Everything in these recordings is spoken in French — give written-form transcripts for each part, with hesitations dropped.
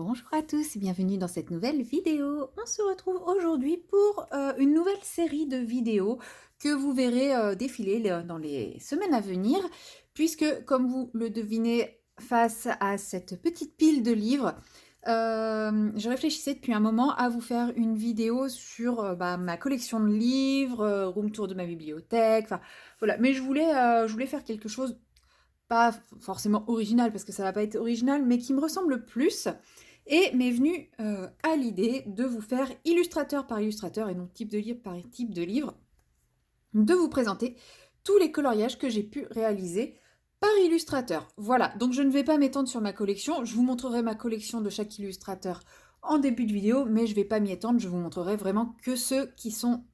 Bonjour à tous et bienvenue dans cette nouvelle vidéo. On se retrouve aujourd'hui pour une nouvelle série de vidéos que vous verrez défiler dans les semaines à venir, puisque comme vous le devinez face à cette petite pile de livres, je réfléchissais depuis un moment à vous faire une vidéo sur ma collection de livres, room tour de ma bibliothèque, enfin voilà, mais je voulais faire quelque chose pas forcément original, parce que ça va pas être original, mais qui me ressemble plus. Et m'est venu à l'idée de vous faire illustrateur par illustrateur, et non type de livre par type de livre, de vous présenter tous les coloriages que j'ai pu réaliser par illustrateur. Voilà, donc je ne vais pas m'étendre sur ma collection, je vous montrerai ma collection de chaque illustrateur en début de vidéo, mais je ne vais pas m'y étendre, je vous montrerai vraiment que ceux qui sont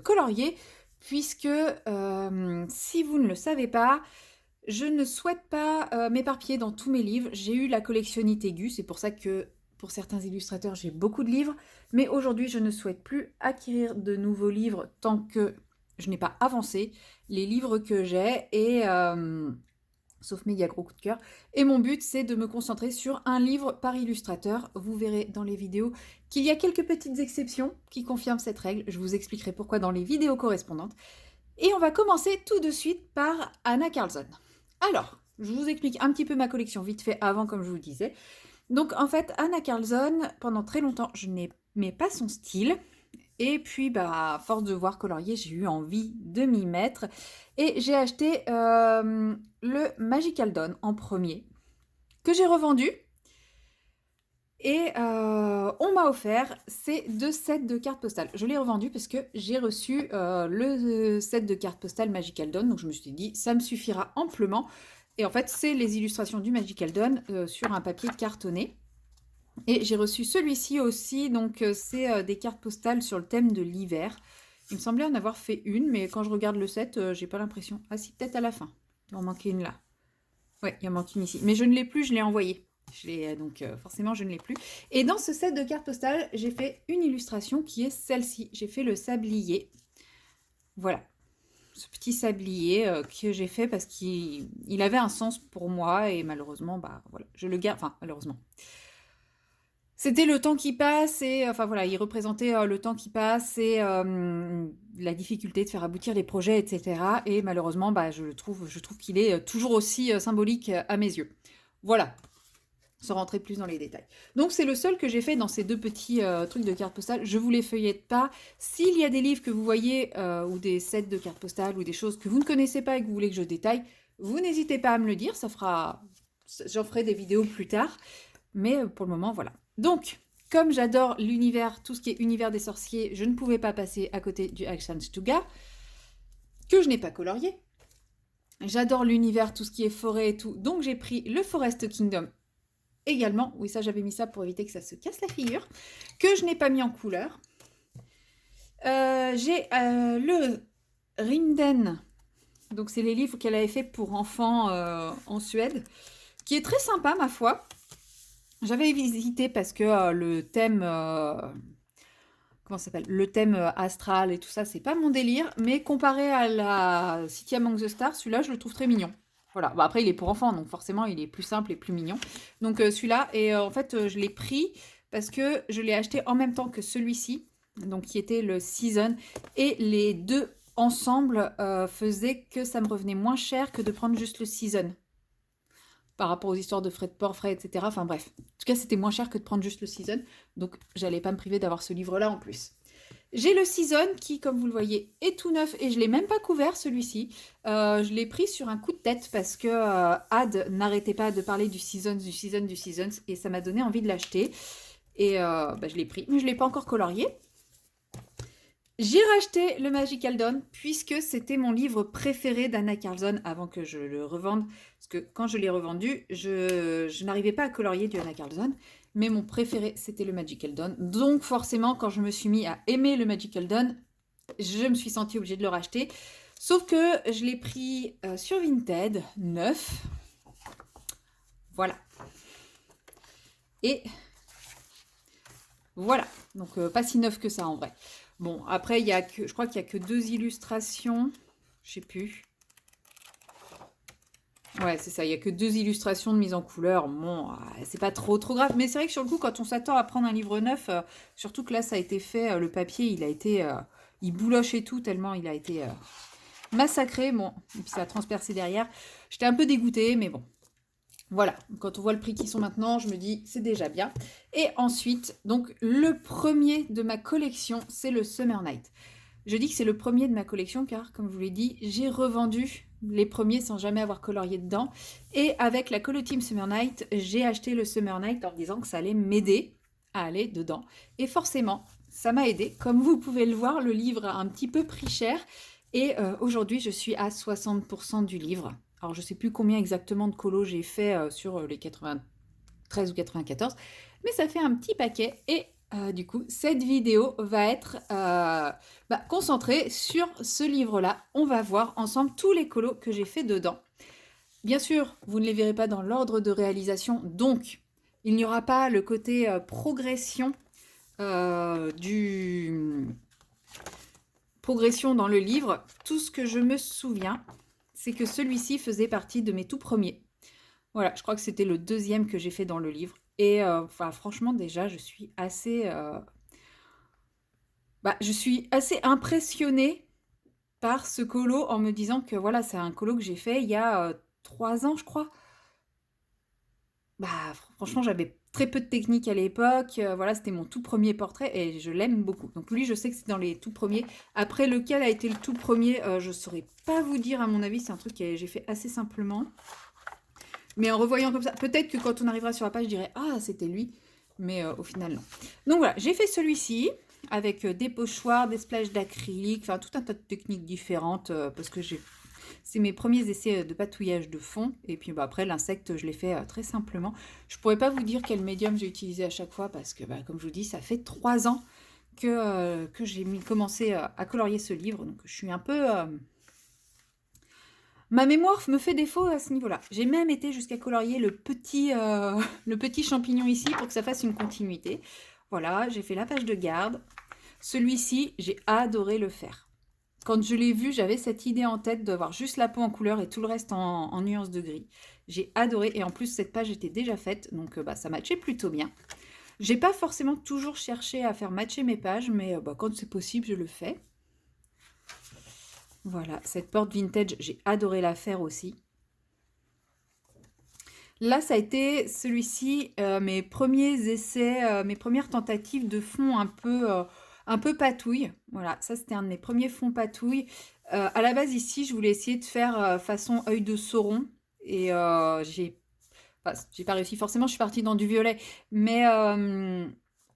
coloriés, puisque si vous ne le savez pas, je ne souhaite pas m'éparpiller dans tous mes livres. J'ai eu la collectionnite aiguë, c'est pour ça que pour certains illustrateurs j'ai beaucoup de livres, mais aujourd'hui je ne souhaite plus acquérir de nouveaux livres tant que je n'ai pas avancé les livres que j'ai, et sauf méga gros coup de cœur. Et mon but c'est de me concentrer sur un livre par illustrateur. Vous verrez dans les vidéos qu'il y a quelques petites exceptions qui confirment cette règle. Je vous expliquerai pourquoi dans les vidéos correspondantes. Et on va commencer tout de suite par Anna Carlson. Alors, je vous explique un petit peu ma collection vite fait avant, comme je vous le disais. Donc en fait, Anna Carlson, pendant très longtemps, je n'aimais pas son style. Et puis, à force de voir colorier, j'ai eu envie de m'y mettre. Et j'ai acheté le Magical Dawn en premier, que j'ai revendu. Et on m'a offert ces 2 sets de cartes postales. Je l'ai revendu parce que j'ai reçu le set de cartes postales Magical Dawn. Donc je me suis dit, ça me suffira amplement. Et en fait, c'est les illustrations du Magical Dawn sur un papier cartonné. Et j'ai reçu celui-ci aussi. Donc c'est des cartes postales sur le thème de l'hiver. Il me semblait en avoir fait une, mais quand je regarde le set, j'ai pas l'impression. Ah si, peut-être à la fin. Il en manquait une là. Ouais, il en manque une ici. Mais je ne l'ai plus, je l'ai envoyée. Donc forcément, je ne l'ai plus. Et dans ce set de cartes postales, j'ai fait une illustration qui est celle-ci. J'ai fait le sablier. Voilà. Ce petit sablier que j'ai fait parce qu'il avait un sens pour moi. Et malheureusement, voilà, je le garde. Enfin, malheureusement. C'était le temps qui passe et enfin voilà, il représentait le temps qui passe et la difficulté de faire aboutir les projets, etc. Et malheureusement, je trouve qu'il est toujours aussi symbolique à mes yeux. Voilà, sans rentrer plus dans les détails. Donc c'est le seul que j'ai fait dans ces 2 petits trucs de cartes postales. Je vous les feuillette pas. S'il y a des livres que vous voyez ou des sets de cartes postales ou des choses que vous ne connaissez pas et que vous voulez que je détaille, vous n'hésitez pas à me le dire. J'en ferai des vidéos plus tard. Mais pour le moment, voilà. Donc, comme j'adore l'univers, tout ce qui est univers des sorciers, je ne pouvais pas passer à côté du Tuga, que je n'ai pas colorié. J'adore l'univers, tout ce qui est forêt et tout, donc j'ai pris le Forest Kingdom également. Oui, ça, j'avais mis ça pour éviter que ça se casse la figure, que je n'ai pas mis en couleur. J'ai le Rinden, donc c'est les livres qu'elle avait fait pour enfants en Suède, qui est très sympa, ma foi. J'avais visité parce que le thème, comment ça s'appelle? Le thème astral et tout ça, c'est pas mon délire, mais comparé à la City Among the Stars, celui-là, je le trouve très mignon. Voilà, après il est pour enfants, donc forcément il est plus simple et plus mignon. Donc celui-là, et en fait je l'ai pris parce que je l'ai acheté en même temps que celui-ci, donc qui était le Season, et les deux ensemble faisaient que ça me revenait moins cher que de prendre juste le Season par rapport aux histoires de frais de port, frais, etc. Enfin bref. En tout cas, c'était moins cher que de prendre juste le Season. Donc, j'allais pas me priver d'avoir ce livre-là en plus. J'ai le Season qui, comme vous le voyez, est tout neuf et je l'ai même pas couvert celui-ci. Je l'ai pris sur un coup de tête parce que Ad n'arrêtait pas de parler du Seasons, du Seasons, du Seasons et ça m'a donné envie de l'acheter. Et je l'ai pris, mais je l'ai pas encore colorié. J'ai racheté le Magical Dawn puisque c'était mon livre préféré d'Anna Carlson avant que je le revende. Parce que quand je l'ai revendu, je n'arrivais pas à colorier du Anna Carlson. Mais mon préféré, c'était le Magical Dawn. Donc forcément, quand je me suis mis à aimer le Magical Dawn, je me suis sentie obligée de le racheter. Sauf que je l'ai pris sur Vinted, neuf. Voilà. Et voilà. Donc pas si neuf que ça en vrai. Bon, après, je crois qu'il n'y a que 2 illustrations. Je sais plus. Ouais, c'est ça, il y a que 2 illustrations de mise en couleur. Bon, c'est pas trop grave. Mais c'est vrai que sur le coup, quand on s'attend à prendre un livre neuf, surtout que là, ça a été fait, le papier, il a été, il bouloche et tout, tellement il a été massacré. Bon, et puis ça a transpercé derrière. J'étais un peu dégoûtée, mais bon. Voilà, quand on voit le prix qu'ils sont maintenant, je me dis c'est déjà bien. Et ensuite, donc le premier de ma collection, c'est le Summer Night. Je dis que c'est le premier de ma collection car, comme je vous l'ai dit, j'ai revendu les premiers sans jamais avoir colorié dedans. Et avec la Colo Team Summer Night, j'ai acheté le Summer Night en me disant que ça allait m'aider à aller dedans. Et forcément, ça m'a aidé. Comme vous pouvez le voir, le livre a un petit peu pris cher. Et aujourd'hui, je suis à 60% du livre. Alors, je ne sais plus combien exactement de colos j'ai fait sur les 93 ou 94, mais ça fait un petit paquet. Et du coup, cette vidéo va être concentrée sur ce livre-là. On va voir ensemble tous les colos que j'ai fait dedans. Bien sûr, vous ne les verrez pas dans l'ordre de réalisation, donc il n'y aura pas le côté progression progression dans le livre. Tout ce que je me souviens, c'est que celui-ci faisait partie de mes tout premiers. Voilà, je crois que c'était le deuxième que j'ai fait dans le livre. Et franchement, déjà, je suis assez impressionnée par ce colo en me disant que voilà, c'est un colo que j'ai fait il y a 3 ans, je crois. Franchement, j'avais très peu de technique à l'époque. Voilà, c'était mon tout premier portrait et je l'aime beaucoup. Donc lui, je sais que c'est dans les tout premiers. Après, lequel a été le tout premier, je ne saurais pas vous dire. À mon avis, c'est un truc que j'ai fait assez simplement. Mais en revoyant comme ça, peut-être que quand on arrivera sur la page, je dirais « Ah, c'était lui ». Mais au final, non. Donc voilà, j'ai fait celui-ci avec des pochoirs, des splashes d'acrylique, enfin tout un tas de techniques différentes parce que c'est mes premiers essais de patouillage de fond. Et puis après, l'insecte, je l'ai fait très simplement. Je ne pourrais pas vous dire quel médium j'ai utilisé à chaque fois parce que, comme je vous dis, ça fait 3 ans que j'ai commencé à colorier ce livre. Donc je suis un peu... Ma mémoire me fait défaut à ce niveau-là. J'ai même été jusqu'à colorier le petit champignon ici pour que ça fasse une continuité. Voilà, j'ai fait la page de garde. Celui-ci, j'ai adoré le faire. Quand je l'ai vu, j'avais cette idée en tête d'avoir juste la peau en couleur et tout le reste en nuances de gris. J'ai adoré et en plus cette page était déjà faite, donc ça matchait plutôt bien. J'ai pas forcément toujours cherché à faire matcher mes pages, mais quand c'est possible, je le fais. Voilà, cette porte vintage, j'ai adoré la faire aussi. Là, ça a été celui-ci, mes premiers essais, mes premières tentatives de fond un peu patouille. Voilà, ça c'était un de mes premiers fonds patouille. À la base ici, je voulais essayer de faire façon œil de Sauron. Et j'ai pas réussi. Forcément, je suis partie dans du violet. Mais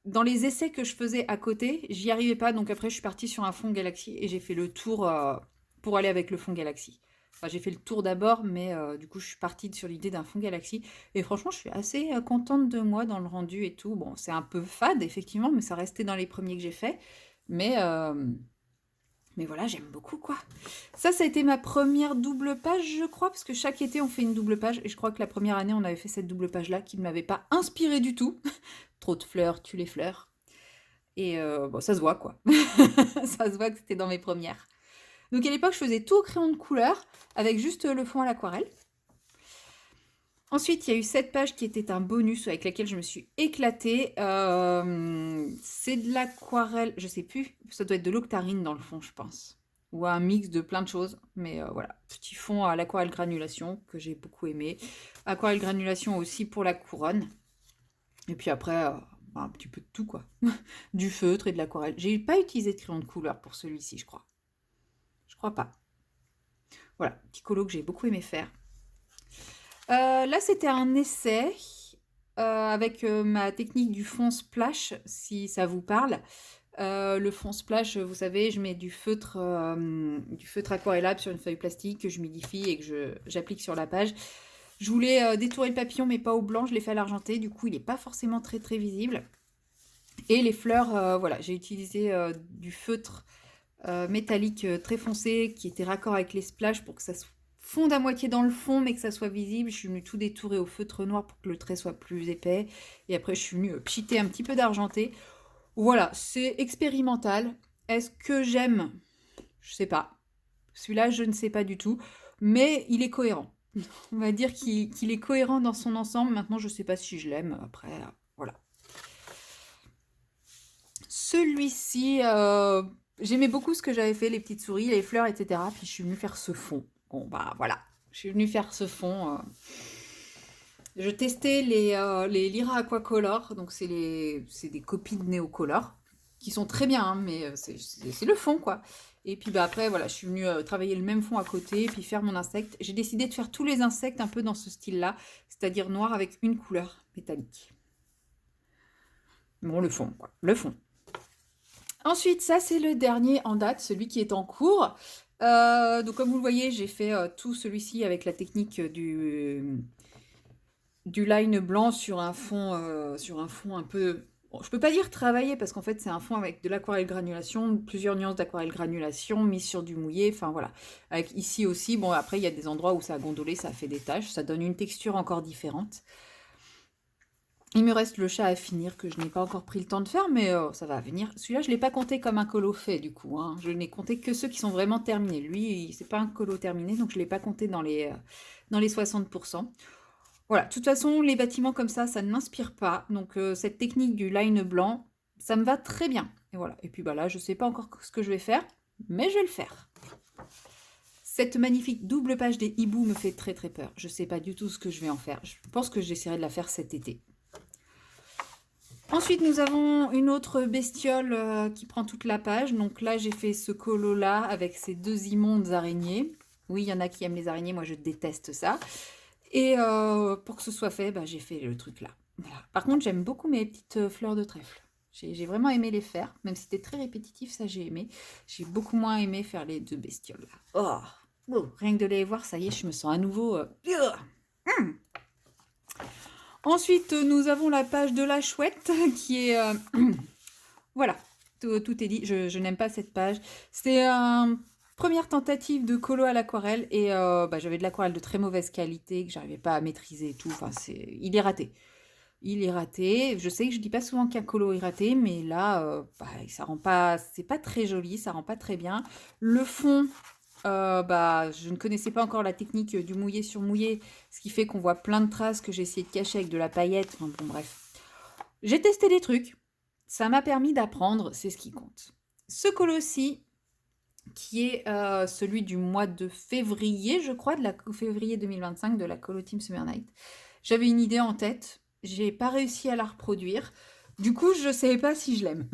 dans les essais que je faisais à côté, j'y arrivais pas. Donc après, je suis partie sur un fond Galaxy et j'ai fait le tour pour aller avec le fond Galaxy. Enfin, j'ai fait le tour d'abord, mais du coup, je suis partie sur l'idée d'un fond Galaxy. Et franchement, je suis assez contente de moi dans le rendu et tout. Bon, c'est un peu fade, effectivement, mais ça restait dans les premiers que j'ai faits. Mais voilà, j'aime beaucoup, quoi. Ça a été ma première double page, je crois, parce que chaque été, on fait une double page. Et je crois que la première année, on avait fait cette double page-là qui ne m'avait pas inspirée du tout. Trop de fleurs, tue les fleurs. Et ça se voit, quoi. Ça se voit que c'était dans mes premières. Donc à l'époque, je faisais tout au crayon de couleur avec juste le fond à l'aquarelle. Ensuite, il y a eu cette page qui était un bonus avec laquelle je me suis éclatée. C'est de l'aquarelle, je sais plus, ça doit être de l'octarine dans le fond, je pense. Ou un mix de plein de choses. Mais voilà, petit fond à l'aquarelle granulation que j'ai beaucoup aimé. Aquarelle granulation aussi pour la couronne. Et puis après, un petit peu de tout, quoi. Du feutre et de l'aquarelle. J'ai pas utilisé de crayon de couleur pour celui-ci, je crois. Je crois pas. Voilà, petit colo que j'ai beaucoup aimé faire. Là, c'était un essai avec ma technique du fond splash, si ça vous parle. Le fond splash, vous savez, je mets du feutre aquarellable sur une feuille plastique que j'humidifie et que j'applique sur la page. Je voulais détourer le papillon, mais pas au blanc, je l'ai fait à l'argenté. Du coup, il n'est pas forcément très très visible. Et les fleurs, voilà, j'ai utilisé du feutre métallique très foncé qui était raccord avec les splashes pour que ça se fonde à moitié dans le fond mais que ça soit visible. Je suis venue tout détourer au feutre noir pour que le trait soit plus épais et après je suis venue pchiter un petit peu d'argenté. Voilà, c'est expérimental. Est-ce que j'aime? Je sais pas. Celui-là, je ne sais pas du tout, mais il est cohérent. On va dire qu'il est cohérent dans son ensemble. Maintenant, je sais pas si je l'aime. Après, voilà. Celui-ci, j'aimais beaucoup ce que j'avais fait, les petites souris, les fleurs, etc. Puis je suis venue faire ce fond. Bon, bah voilà. Je suis venue faire ce fond. Je testais les Lyra Aquacolor. Donc, c'est des copies de Neocolor qui sont très bien, hein, mais c'est le fond, quoi. Et puis bah, après, voilà, je suis venue travailler le même fond à côté, puis faire mon insecte. J'ai décidé de faire tous les insectes un peu dans ce style-là, c'est-à-dire noir avec une couleur métallique. Bon, le fond, quoi. Le fond. Ensuite, ça c'est le dernier en date, celui qui est en cours. Donc comme vous le voyez, j'ai fait tout celui-ci avec la technique du line blanc sur un fond un peu... Bon, je peux pas dire travaillé parce qu'en fait c'est un fond avec de l'aquarelle granulation, plusieurs nuances d'aquarelle granulation mis sur du mouillé, enfin voilà. Avec ici aussi, bon après il y a des endroits où ça a gondolé, ça a fait des taches, ça donne une texture encore différente. Il me reste le chat à finir que je n'ai pas encore pris le temps de faire, mais ça va venir. Celui-là, je ne l'ai pas compté comme un colo fait, du coup, hein. Je n'ai compté que ceux qui sont vraiment terminés. Lui, c'est pas un colo terminé, donc je ne l'ai pas compté dans les 60%. Voilà, de toute façon, les bâtiments comme ça ne m'inspire pas. Donc cette technique du line blanc, ça me va très bien. Et voilà. Et puis bah là, je ne sais pas encore ce que je vais faire, mais je vais le faire. Cette magnifique double page des hiboux me fait très très peur. Je ne sais pas du tout ce que je vais en faire. Je pense que j'essaierai de la faire cet été. Ensuite, nous avons une autre bestiole qui prend toute la page. Donc là, j'ai fait ce colo-là avec ces deux immondes araignées. Oui, il y en a qui aiment les araignées, moi je déteste ça. Et pour que ce soit fait, bah, j'ai fait le truc là. Voilà. Par contre, j'aime beaucoup mes petites fleurs de trèfle. J'ai vraiment aimé les faire, même si c'était très répétitif, ça j'ai aimé. J'ai beaucoup moins aimé faire les deux bestioles là. Oh, rien que de les voir, ça y est, je me sens à nouveau... Ensuite, nous avons la page de la chouette qui est... voilà, tout est dit. Je n'aime pas cette page. C'est une première tentative de colo à l'aquarelle et bah, j'avais de l'aquarelle de très mauvaise qualité que j'arrivais pas à maîtriser et tout. Enfin, il est raté. Il est raté. Je sais que je dis pas souvent qu'un colo est raté, mais là, bah, ça rend pas... C'est pas très joli, ça rend pas très bien. Le fond... bah, je ne connaissais pas encore la technique du mouillé sur mouillé, ce qui fait qu'on voit plein de traces que j'ai essayé de cacher avec de la paillette. Enfin bon, bref. J'ai testé des trucs. Ça m'a permis d'apprendre, c'est ce qui compte. Ce colo-ci, qui est celui du mois de février, je crois, de la février 2025, de la Colo Team Summer Night. J'avais une idée en tête, j'ai pas réussi à la reproduire. Du coup, je savais pas si je l'aime.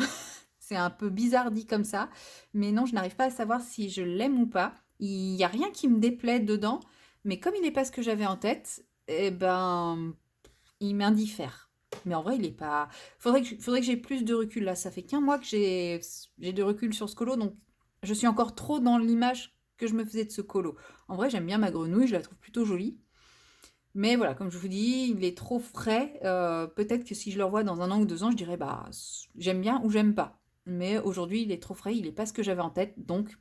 C'est un peu bizarre dit comme ça, mais non, je n'arrive pas à savoir si je l'aime ou pas. Il n'y a rien qui me déplaît dedans, mais comme il n'est pas ce que j'avais en tête, eh ben, il m'indiffère. Mais en vrai, il est pas. Faudrait que j'ai plus de recul là. Ça fait qu'un mois que j'ai de recul sur ce colo, donc je suis encore trop dans l'image que je me faisais de ce colo. En vrai, j'aime bien ma grenouille, je la trouve plutôt jolie. Mais voilà, comme je vous dis, il est trop frais. Peut-être que si je le revois dans un an ou 2 ans, je dirais bah j'aime bien ou j'aime pas. Mais aujourd'hui, il est trop frais, il n'est pas ce que j'avais en tête, donc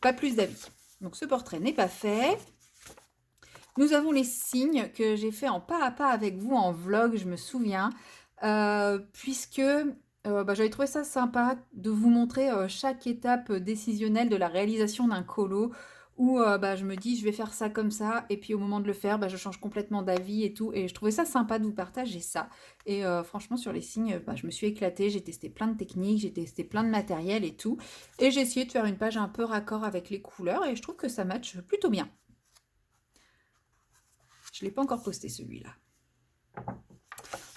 pas plus d'avis. Donc ce portrait n'est pas fait. Nous avons les signes que j'ai fait en pas à pas avec vous en vlog, je me souviens, puisque bah, j'avais trouvé ça sympa de vous montrer chaque étape décisionnelle de la réalisation d'un colo, où bah, je me dis je vais faire ça comme ça, et puis au moment de le faire, bah, je change complètement d'avis et tout, et je trouvais ça sympa de vous partager ça. Et franchement sur les signes, bah, je me suis éclatée, j'ai testé plein de techniques, j'ai testé plein de matériel et tout, et j'ai essayé de faire une page un peu raccord avec les couleurs, et je trouve que ça matche plutôt bien. Je ne l'ai pas encore posté celui-là.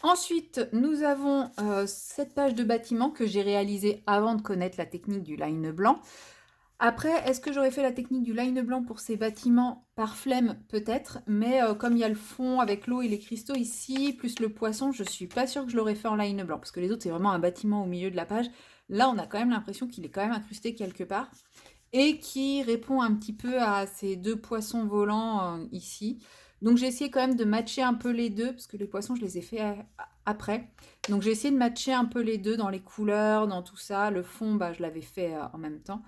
Ensuite, nous avons cette page de bâtiment que j'ai réalisée avant de connaître la technique du line blanc. Après, est-ce que j'aurais fait la technique du line blanc pour ces bâtiments par flemme? Peut-être, mais comme il y a le fond avec l'eau et les cristaux ici, plus le poisson, je ne suis pas sûre que je l'aurais fait en line blanc, parce que les autres, c'est vraiment un bâtiment au milieu de la page. Là, on a quand même l'impression qu'il est quand même incrusté quelque part, et qui répond un petit peu à ces deux poissons volants ici. Donc j'ai essayé quand même de matcher un peu les deux, parce que les poissons, je les ai fait après. Donc j'ai essayé de matcher un peu les deux dans les couleurs, dans tout ça. Le fond, bah, je l'avais fait en même temps.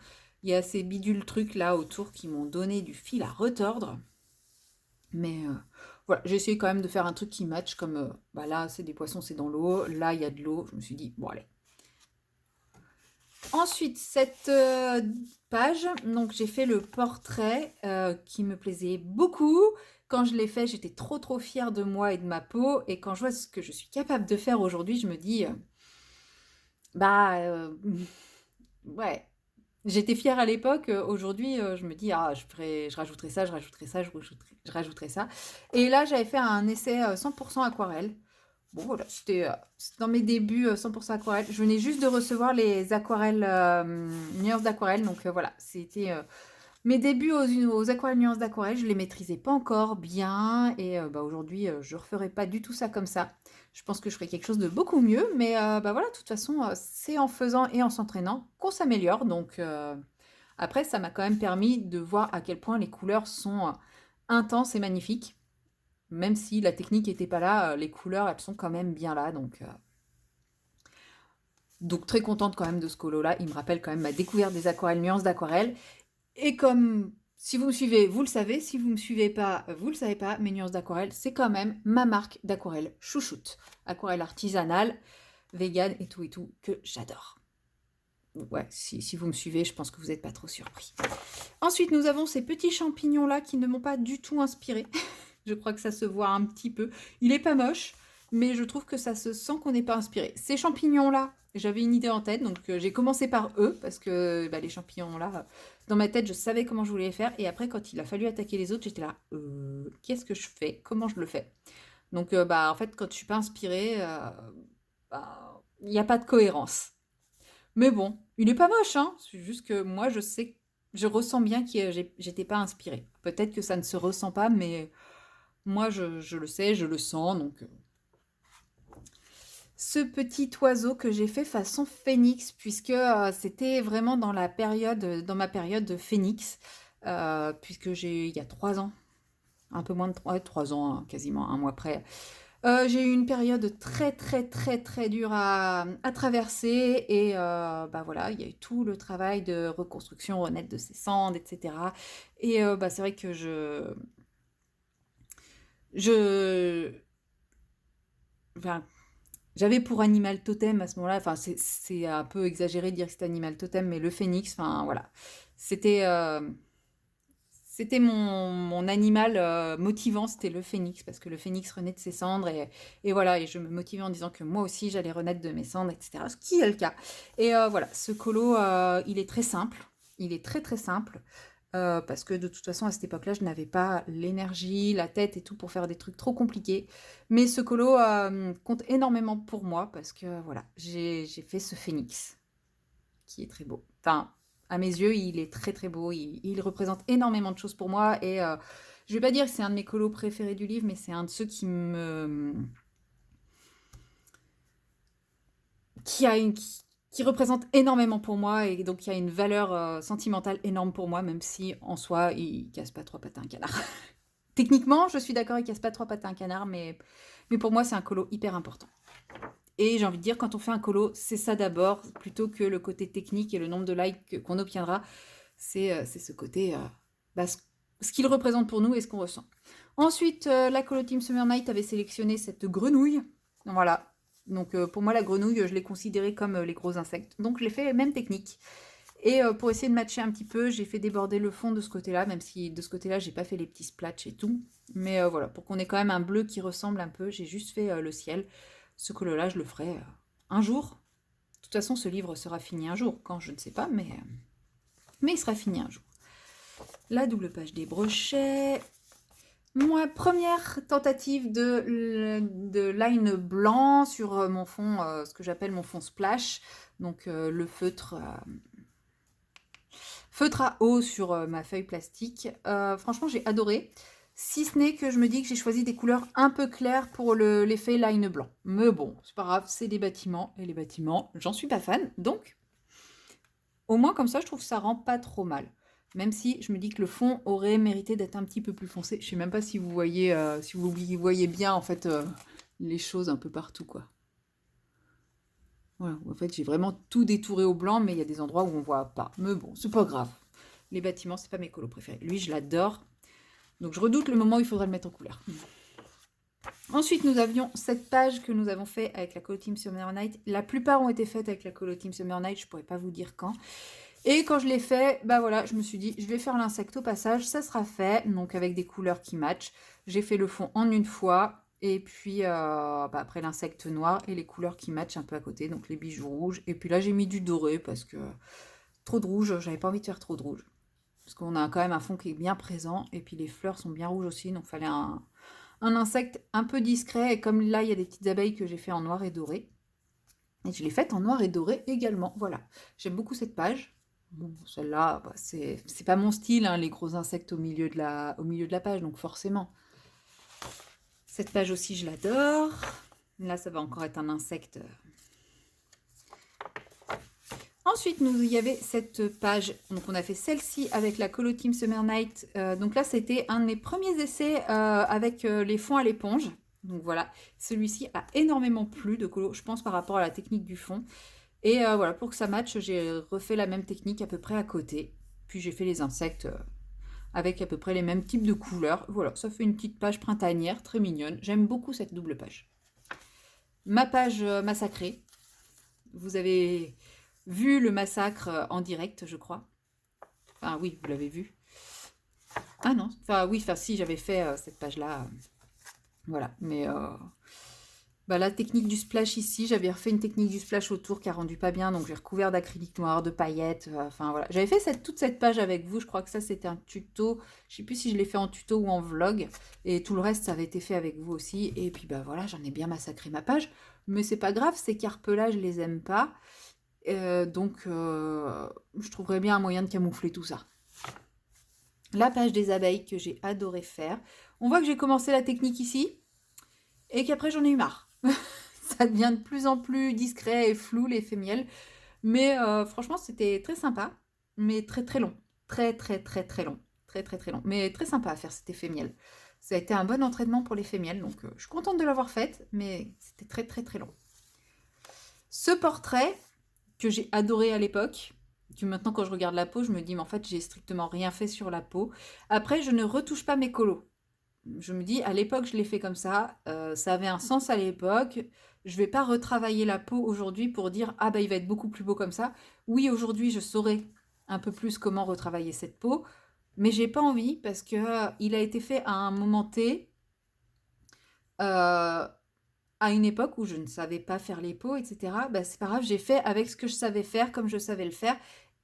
Il y a ces bidules trucs là autour qui m'ont donné du fil à retordre. Mais voilà, j'ai essayé quand même de faire un truc qui match, comme bah là, c'est des poissons, c'est dans l'eau. Là, il y a de l'eau. Je me suis dit, bon allez. Ensuite, cette page, donc j'ai fait le portrait qui me plaisait beaucoup. Quand je l'ai fait, j'étais trop fière de moi et de ma peau. Et quand je vois ce que je suis capable de faire aujourd'hui, je me dis, bah, ouais, j'étais fière à l'époque. Aujourd'hui, je me dis, ah, je rajouterai ça, je rajouterai ça. Et là, j'avais fait un essai 100% aquarelle. Bon, voilà, c'était dans mes débuts 100% aquarelle. Je venais juste de recevoir les aquarelles, nuances d'aquarelle. Donc voilà, c'était mes débuts aux aquarelles nuances d'aquarelle. Je les maîtrisais pas encore bien. Et bah, aujourd'hui, je referai pas du tout ça comme ça. Je pense que je ferai quelque chose de beaucoup mieux. Mais bah, voilà, de toute façon, c'est en faisant et en s'entraînant qu'on s'améliore. Donc après, ça m'a quand même permis de voir à quel point les couleurs sont intenses et magnifiques. Même si la technique n'était pas là, les couleurs, elles sont quand même bien là. Donc très contente quand même de ce colo-là. Il me rappelle quand même ma découverte des aquarelles, nuances d'aquarelle. Et comme si vous me suivez, vous le savez. Si vous ne me suivez pas, vous le savez pas. Mes nuances d'aquarelle, c'est quand même ma marque d'aquarelle chouchoute. Aquarelle artisanale, vegan et tout, que j'adore. Ouais, si vous me suivez, je pense que vous n'êtes pas trop surpris. Ensuite, nous avons ces petits champignons-là qui ne m'ont pas du tout inspiré. Je crois que ça se voit un petit peu. Il est pas moche, mais je trouve que ça se sent qu'on n'est pas inspiré. Ces champignons-là, j'avais une idée en tête, donc j'ai commencé par eux, parce que bah, les champignons-là, dans ma tête, je savais comment je voulais les faire. Et après, quand il a fallu attaquer les autres, j'étais là, qu'est-ce que je fais? Comment je le fais? Donc, bah, en fait, quand je suis pas inspirée, bah, il n'y a pas de cohérence. Mais bon, il est pas moche, hein. C'est juste que moi, je sais, je ressens bien que j'étais pas inspirée. Peut-être que ça ne se ressent pas, mais moi, je le sais, je le sens. Donc, ce petit oiseau que j'ai fait façon phénix, puisque c'était vraiment dans ma période de phénix, puisque il y a 3 ans, un peu moins de 3 ans, hein, quasiment un mois près. J'ai eu une période très dure à traverser et bah voilà, il y a eu tout le travail de reconstruction, renaître de ses cendres, etc. Et bah c'est vrai que je, enfin, j'avais pour animal totem à ce moment-là, enfin c'est un peu exagéré de dire que c'était animal totem, mais le phénix, enfin voilà, c'était c'était mon animal motivant, c'était le phénix, parce que le phénix renaît de ses cendres, et voilà, et je me motivais en disant que moi aussi j'allais renaître de mes cendres, etc. Ce qui est le cas. Et voilà, ce colo, il est très simple, il est très simple, parce que de toute façon à cette époque-là, je n'avais pas l'énergie, la tête et tout pour faire des trucs trop compliqués. Mais ce colo compte énormément pour moi, parce que voilà, j'ai fait ce phénix qui est très beau. Enfin, à mes yeux, il est très beau. Il représente énormément de choses pour moi. Et je vais pas dire que c'est un de mes colos préférés du livre, mais c'est un de ceux qui représente énormément pour moi. Et donc, qui a une valeur sentimentale énorme pour moi, même si en soi, il casse pas trois pattes à un canard. Techniquement, je suis d'accord, il casse pas trois pattes à un canard, mais pour moi, c'est un colo hyper important. Et j'ai envie de dire, quand on fait un colo, c'est ça d'abord, plutôt que le côté technique et le nombre de likes qu'on obtiendra. C'est ce côté, bah, ce qu'il représente pour nous et ce qu'on ressent. Ensuite, la colo Team Summer Night avait sélectionné cette grenouille. Voilà. Donc pour moi, la grenouille, je l'ai considérée comme les gros insectes. Donc je l'ai fait la même technique. Et pour essayer de matcher un petit peu, j'ai fait déborder le fond de ce côté-là, même si de ce côté-là, j'ai pas fait les petits splatchs et tout. Mais voilà, pour qu'on ait quand même un bleu qui ressemble un peu, j'ai juste fait le ciel. Ce colo-là, je le ferai un jour. De toute façon, ce livre sera fini un jour. Quand, je ne sais pas, mais il sera fini un jour. La double page des brochets. Moi, première tentative de line blanc sur mon fond, ce que j'appelle mon fond splash. Donc le feutre à eau sur ma feuille plastique. Franchement, j'ai adoré. Si ce n'est que je me dis que j'ai choisi des couleurs un peu claires pour l'effet line blanc. Mais bon, c'est pas grave, c'est des bâtiments. Et les bâtiments, j'en suis pas fan. Donc, au moins comme ça, je trouve que ça rend pas trop mal. Même si je me dis que le fond aurait mérité d'être un petit peu plus foncé. Je sais même pas si vous voyez, si vous voyez bien en fait les choses un peu partout, quoi. Voilà, en fait, j'ai vraiment tout détouré au blanc, mais il y a des endroits où on voit pas. Mais bon, c'est pas grave. Les bâtiments, c'est pas mes colos préférés. Lui, je l'adore. Donc je redoute le moment où il faudra le mettre en couleur. Ensuite, nous avions cette page que nous avons fait avec la Colo Team Summer Night. La plupart ont été faites avec la Colo Team Summer Night, je pourrais pas vous dire quand. Et quand je l'ai fait, bah voilà, je me suis dit, je vais faire l'insecte au passage, ça sera fait, donc avec des couleurs qui matchent. J'ai fait le fond en une fois, et puis bah après l'insecte noir et les couleurs qui matchent un peu à côté, donc les bijoux rouges. Et puis là, j'ai mis du doré parce que trop de rouge, j'avais pas envie de faire trop de rouge. Parce qu'on a quand même un fond qui est bien présent, et puis les fleurs sont bien rouges aussi, donc il fallait un insecte un peu discret. Et comme là, il y a des petites abeilles que j'ai fait en noir et doré. Et je l'ai faite en noir et doré également. Voilà. J'aime beaucoup cette page. Bon, celle-là, bah, c'est pas mon style, hein, les gros insectes au milieu de la page, donc forcément. Cette page aussi, je l'adore. Là, ça va encore être un insecte. Ensuite, il y avait cette page. Donc, on a fait celle-ci avec la Colo Team Summer Night. Donc là, c'était un de mes premiers essais avec les fonds à l'éponge. Donc voilà, celui-ci a énormément plu de colo, je pense, par rapport à la technique du fond. Et voilà, pour que ça matche, j'ai refait la même technique à peu près à côté. Puis j'ai fait les insectes avec à peu près les mêmes types de couleurs. Voilà, ça fait une petite page printanière, très mignonne. J'aime beaucoup cette double page. Ma page massacrée. Vous avez vu le massacre en direct, je crois. Enfin oui, vous l'avez vu. Ah non, enfin oui, enfin si, j'avais fait cette page-là. Voilà, mais bah, la technique du splash ici, j'avais refait une technique du splash autour qui a rendu pas bien, donc j'ai recouvert d'acrylique noir, de paillettes, enfin voilà. J'avais fait toute cette page avec vous, je crois que ça c'était un tuto, je sais plus si je l'ai fait en tuto ou en vlog, et tout le reste ça avait été fait avec vous aussi, et puis bah voilà, j'en ai bien massacré ma page, mais c'est pas grave, ces carpes-là je les aime pas, donc je trouverais bien un moyen de camoufler tout ça. La page des abeilles que j'ai adoré faire. On voit que j'ai commencé la technique ici, et qu'après j'en ai eu marre. Ça devient de plus en plus discret et flou l'effet miel. Mais franchement, c'était très sympa, mais très très long. Très très très très long. Très très très long. Mais très sympa à faire cet effet miel. Ça a été un bon entraînement pour l'effet miel, donc je suis contente de l'avoir faite, mais c'était très très très long. Ce portrait que j'ai adoré à l'époque, que maintenant quand je regarde la peau, je me dis mais en fait j'ai strictement rien fait sur la peau. Après, je ne retouche pas mes colos. Je me dis, à l'époque, je l'ai fait comme ça avait un sens à l'époque. Je vais pas retravailler la peau aujourd'hui pour dire, ah bah il va être beaucoup plus beau comme ça. Oui, aujourd'hui, je saurais un peu plus comment retravailler cette peau, mais j'ai pas envie parce que il a été fait à un moment T, à une époque où je ne savais pas faire les peaux, etc. Bah, c'est pas grave, j'ai fait avec ce que je savais faire, comme je savais le faire.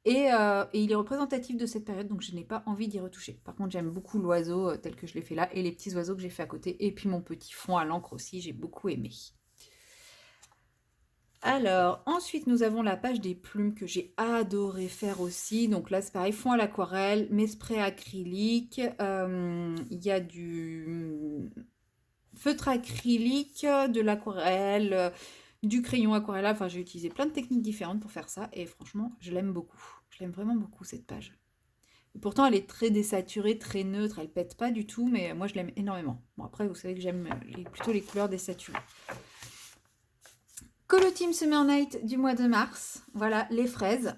Et il est représentatif de cette période, donc je n'ai pas envie d'y retoucher. Par contre, j'aime beaucoup l'oiseau tel que je l'ai fait là, et les petits oiseaux que j'ai fait à côté, et puis mon petit fond à l'encre aussi, j'ai beaucoup aimé. Alors, ensuite, nous avons la page des plumes que j'ai adoré faire aussi. Donc là, c'est pareil, fond à l'aquarelle, mes sprays acryliques, il y a du feutre acrylique, de l'aquarelle, du crayon aquarelle. Enfin, j'ai utilisé plein de techniques différentes pour faire ça et franchement, je l'aime beaucoup. Je l'aime vraiment beaucoup cette page. Et pourtant, elle est très désaturée, très neutre, elle pète pas du tout, mais moi je l'aime énormément. Bon, après, vous savez que j'aime plutôt les couleurs désaturées. Colo Team Summer Night du mois de mars. Voilà, les fraises.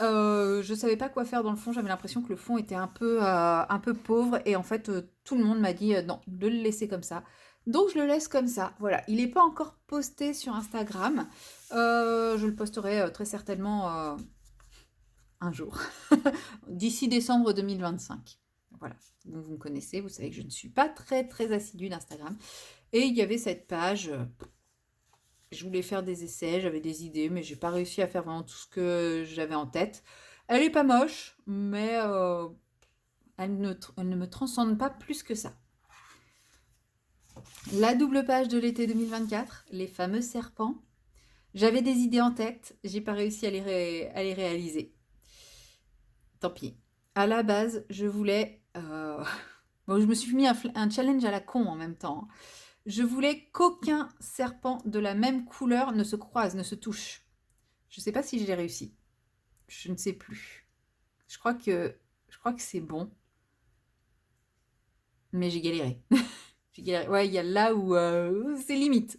Je savais pas quoi faire dans le fond, j'avais l'impression que le fond était un peu pauvre et en fait tout le monde m'a dit non, de le laisser comme ça. Donc je le laisse comme ça, voilà. Il n'est pas encore posté sur Instagram. Je le posterai très certainement un jour, d'ici décembre 2025. Voilà, donc, vous me connaissez, vous savez que je ne suis pas très très assidue d'Instagram. Et il y avait cette page, je voulais faire des essais, j'avais des idées, mais j'ai pas réussi à faire vraiment tout ce que j'avais en tête. Elle est pas moche, mais elle ne me transcende pas plus que ça. La double page de l'été 2024, les fameux serpents. J'avais des idées en tête, j'ai pas réussi à les réaliser. Tant pis. À la base, je voulais... Bon, je me suis mis un challenge à la con en même temps. Je voulais qu'aucun serpent de la même couleur ne se croise, ne se touche. Je ne sais pas si je l'ai réussi. Je ne sais plus. Je crois que c'est bon. Mais j'ai galéré. J'ai galéré. Ouais, il y a là où c'est limite.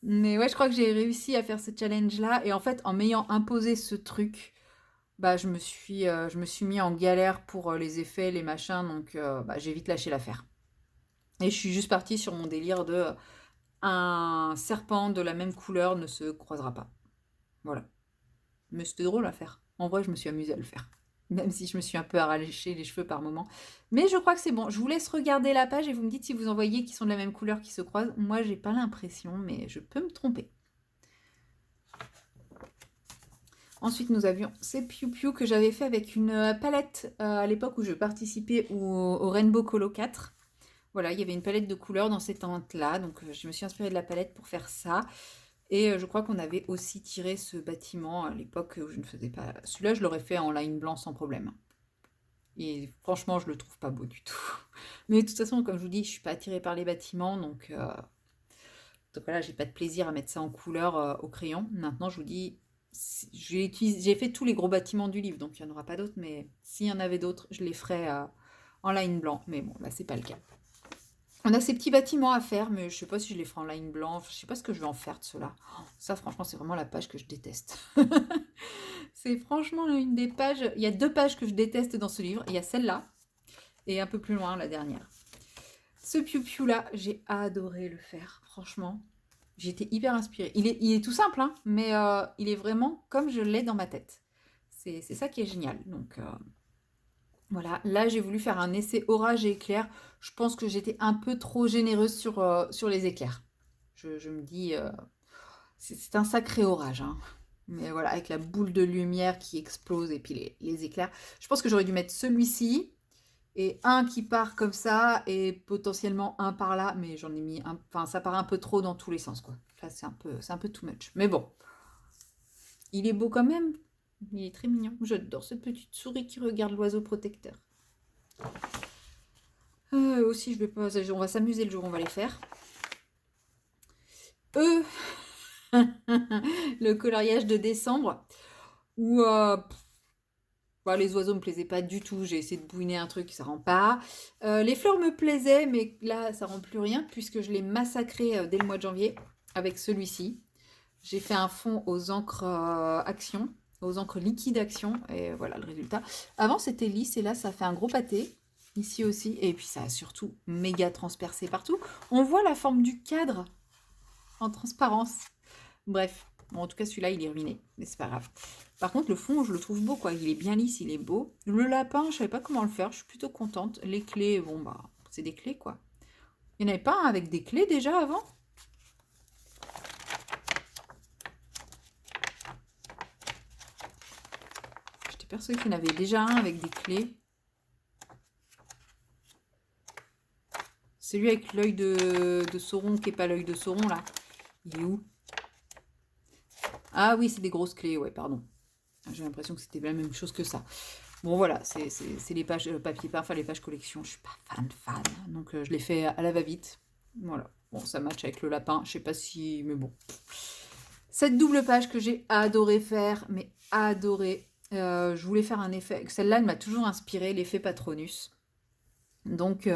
Mais ouais, je crois que j'ai réussi à faire ce challenge-là. Et en fait, en m'ayant imposé ce truc, bah, je me suis mis en galère pour les effets, les machins. Donc, bah, j'ai vite lâché l'affaire. Et je suis juste partie sur mon délire de un serpent de la même couleur ne se croisera pas. Voilà. Mais c'était drôle à faire. En vrai, je me suis amusée à le faire. Même si je me suis un peu arraché les cheveux par moment. Mais je crois que c'est bon. Je vous laisse regarder la page et vous me dites si vous en voyez qui sont de la même couleur qui se croisent. Moi, j'ai pas l'impression, mais je peux me tromper. Ensuite, nous avions ces Piu Piu que j'avais fait avec une palette à l'époque où je participais au Rainbow Colo 4. Voilà, il y avait une palette de couleurs dans ces teintes-là, donc je me suis inspirée de la palette pour faire ça. Et je crois qu'on avait aussi tiré ce bâtiment à l'époque où je ne faisais pas... Celui-là, je l'aurais fait en line blanc sans problème. Et franchement, je le trouve pas beau du tout. Mais de toute façon, comme je vous dis, je suis pas attirée par les bâtiments, donc voilà, j'ai pas de plaisir à mettre ça en couleur au crayon. Maintenant, je vous dis, j'ai fait tous les gros bâtiments du livre, donc il n'y en aura pas d'autres, mais s'il y en avait d'autres, je les ferais en line blanc. Mais bon, là, c'est pas le cas. On a ces petits bâtiments à faire, mais je sais pas si je les ferai en line blanc. Je sais pas ce que je vais en faire de ceux-là. Oh, ça, franchement, c'est vraiment la page que je déteste. C'est franchement une des pages. Il y a 2 pages que je déteste dans ce livre. Il y a celle-là et un peu plus loin, la dernière. Ce Piu-Piu là, j'ai adoré le faire. Franchement, j'ai été hyper inspirée. Il est tout simple, hein, mais il est vraiment comme je l'ai dans ma tête. C'est ça qui est génial. Donc, voilà, là j'ai voulu faire un essai orage et éclair. Je pense que j'étais un peu trop généreuse sur les éclairs. Je me dis, c'est un sacré orage, hein. Mais voilà, avec la boule de lumière qui explose et puis les éclairs. Je pense que j'aurais dû mettre celui-ci et un qui part comme ça et potentiellement un par là. Mais j'en ai mis un, enfin ça part un peu trop dans tous les sens, quoi. Là c'est un peu too much. Mais bon, il est beau quand même. Il est très mignon. J'adore cette petite souris qui regarde l'oiseau protecteur. Aussi, je vais pas. On va s'amuser le jour où on va les faire. Le coloriage de décembre. Où bah, les oiseaux me plaisaient pas du tout. J'ai essayé de bouiner un truc, ça rend pas. Les fleurs me plaisaient, mais là, ça rend plus rien puisque je l'ai massacré dès le mois de janvier avec celui-ci. J'ai fait un fond aux encres Action, aux encres liquide Action, et voilà le résultat. Avant, c'était lisse et là, ça fait un gros pâté. Ici aussi, et puis ça a surtout méga transpercé partout. On voit la forme du cadre en transparence. Bref, bon, en tout cas celui-là il est ruiné, mais c'est pas grave. Par contre le fond je le trouve beau quoi, il est bien lisse, il est beau. Le lapin je savais pas comment le faire, je suis plutôt contente. Les clés, bon bah c'est des clés quoi. Il n'y en avait pas un avec des clés déjà avant? J'étais persuadée qu'il y en avait déjà un avec des clés. Celui avec l'œil de Sauron qui est pas l'œil de Sauron là. Il est où? Ah oui, c'est des grosses clés, ouais, pardon. J'ai l'impression que c'était la même chose que ça. Bon voilà, c'est les pages papier peint, enfin les pages collection. Je suis pas fan. Donc je l'ai fait à la va-vite. Voilà. Bon, ça match avec le lapin. Je sais pas si... Mais bon. Cette double page que j'ai adoré faire, mais adoré. Je voulais faire un effet. Celle-là, elle m'a toujours inspiré, l'effet Patronus. Donc,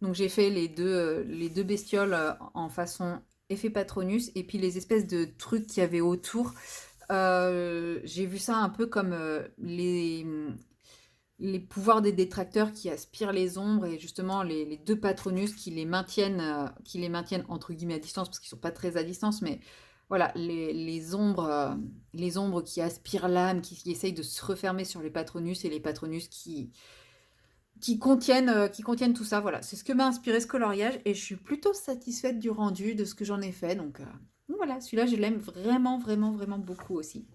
donc j'ai fait les deux bestioles en façon effet Patronus et puis les espèces de trucs qu'il y avait autour. J'ai vu ça un peu comme les pouvoirs des détracteurs qui aspirent les ombres et justement les deux Patronus qui les maintiennent entre guillemets à distance parce qu'ils sont pas très à distance, mais voilà, les ombres qui aspirent l'âme, qui essayent de se refermer sur les Patronus et les Patronus qui contiennent tout ça. Voilà, c'est ce que m'a inspiré ce coloriage et je suis plutôt satisfaite du rendu, de ce que j'en ai fait. Donc voilà, celui-là, je l'aime vraiment beaucoup aussi.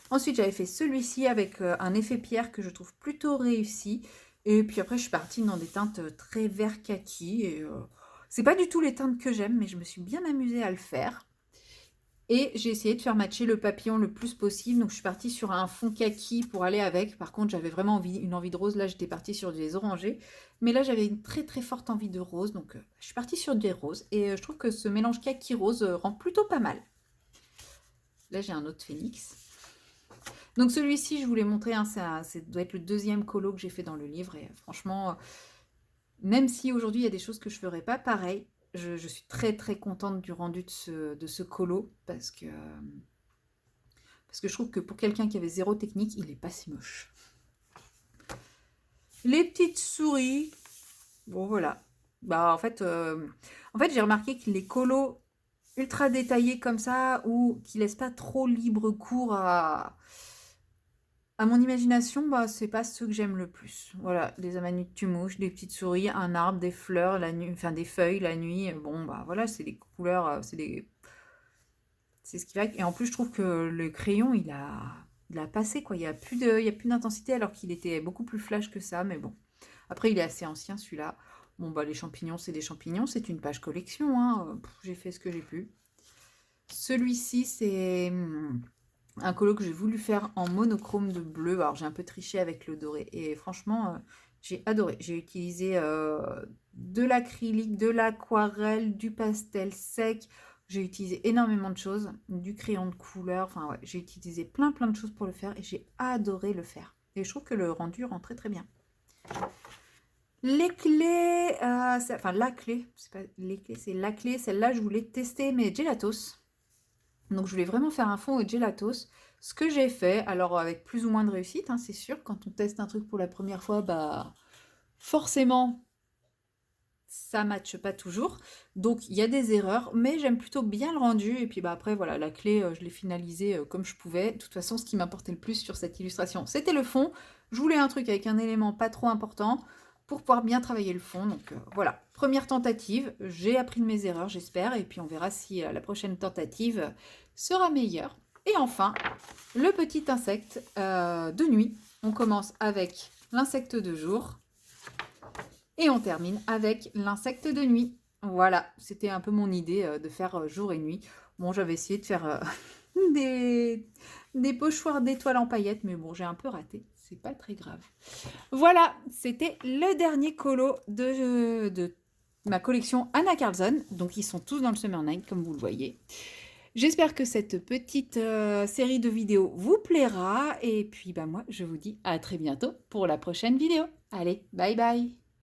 Ensuite, j'avais fait celui-ci avec un effet pierre que je trouve plutôt réussi. Et puis après, je suis partie dans des teintes très vert kaki. Et c'est pas du tout les teintes que j'aime, mais je me suis bien amusée à le faire. Et j'ai essayé de faire matcher le papillon le plus possible. Donc je suis partie sur un fond kaki pour aller avec. Par contre, j'avais vraiment une envie de rose. Là, j'étais partie sur des orangés. Mais là, j'avais une très forte envie de rose. Donc je suis partie sur des roses. Et je trouve que ce mélange kaki-rose rend plutôt pas mal. Là, j'ai un autre phénix. Donc celui-ci, je voulais montrer, hein, ça doit être le deuxième colo que j'ai fait dans le livre. Et franchement, même si aujourd'hui, il y a des choses que je ne ferais pas pareil, je suis très contente du rendu de ce colo parce que je trouve que pour quelqu'un qui avait zéro technique, il n'est pas si moche. Les petites souris, bon voilà, Bah, en fait, j'ai remarqué que les colos ultra détaillés comme ça ou qui laissent pas trop libre cours à mon imagination, bah, c'est pas ceux que j'aime le plus. Voilà, des amanutes tumouches, des petites souris, un arbre, des fleurs la nuit, enfin des feuilles la nuit. Bon, bah voilà, c'est des couleurs, c'est ce qui va. Et en plus, je trouve que le crayon, il a passé quoi. Il y a plus d'intensité alors qu'il était beaucoup plus flash que ça. Mais bon, après, il est assez ancien celui-là. Bon, bah les champignons, c'est des champignons, c'est une page collection, hein. J'ai fait ce que j'ai pu. Celui-ci, c'est un colo que j'ai voulu faire en monochrome de bleu. Alors, j'ai un peu triché avec le doré. Et franchement, j'ai adoré. J'ai utilisé de l'acrylique, de l'aquarelle, du pastel sec. J'ai utilisé énormément de choses. Du crayon de couleur. Enfin, ouais, j'ai utilisé plein de choses pour le faire. Et j'ai adoré le faire. Et je trouve que le rendu rend très bien. Les clés, enfin la clé, c'est pas les clés, c'est la clé. Celle-là, je voulais tester mes gelatos. Donc je voulais vraiment faire un fond au gelatos. Ce que j'ai fait, alors avec plus ou moins de réussite, hein, c'est sûr, quand on teste un truc pour la première fois, bah forcément, ça matche pas toujours. Donc il y a des erreurs, mais j'aime plutôt bien le rendu. Et puis bah après, voilà, la clé, je l'ai finalisée comme je pouvais. De toute façon, ce qui m'importait le plus sur cette illustration, c'était le fond. Je voulais un truc avec un élément pas trop important pour pouvoir bien travailler le fond. Donc voilà, première tentative. J'ai appris de mes erreurs, j'espère. Et puis on verra si la prochaine tentative sera meilleure. Et enfin, le petit insecte de nuit. On commence avec l'insecte de jour. Et on termine avec l'insecte de nuit. Voilà, c'était un peu mon idée de faire jour et nuit. Bon, j'avais essayé de faire des, des pochoirs d'étoiles en paillettes, mais bon, j'ai un peu raté. C'est pas très grave. Voilà, c'était le dernier colo de ma collection Anna Carlson. Donc, ils sont tous dans le Summer Night, comme vous le voyez. J'espère que cette petite série de vidéos vous plaira. Et puis, bah, moi, je vous dis à très bientôt pour la prochaine vidéo. Allez, bye bye!